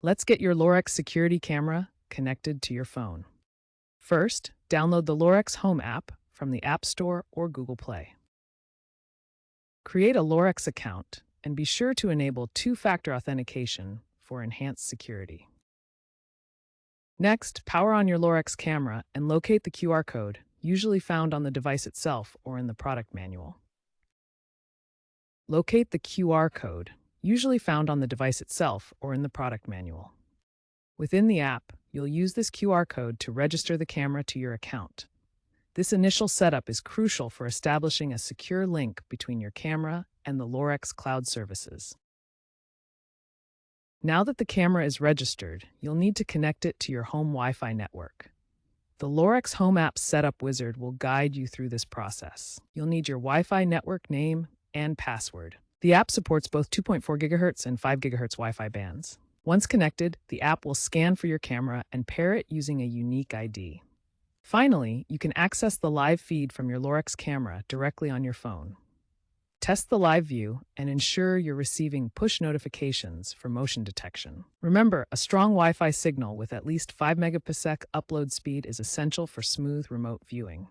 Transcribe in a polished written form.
Let's get your Lorex security camera connected to your phone. First, download the Lorex Home app from the App Store or Google Play. Create a Lorex account and be sure to enable two-factor authentication for enhanced security. Next, power on your Lorex camera and locate the QR code, usually found on the device itself or in the product manual. Locate the QR code, usually found on the device itself or in the product manual. Within the app, you'll use this QR code to register the camera to your account. This initial setup is crucial for establishing a secure link between your camera and the Lorex cloud services. Now that the camera is registered, you'll need to connect it to your home Wi-Fi network. The Lorex Home app setup wizard will guide you through this process. You'll need your Wi-Fi network name and password. The app supports both 2.4 GHz and 5 GHz Wi-Fi bands. Once connected, the app will scan for your camera and pair it using a unique ID. Finally, you can access the live feed from your Lorex camera directly on your phone. Test the live view and ensure you're receiving push notifications for motion detection. Remember, a strong Wi-Fi signal with at least 5 Mbps upload speed is essential for smooth remote viewing.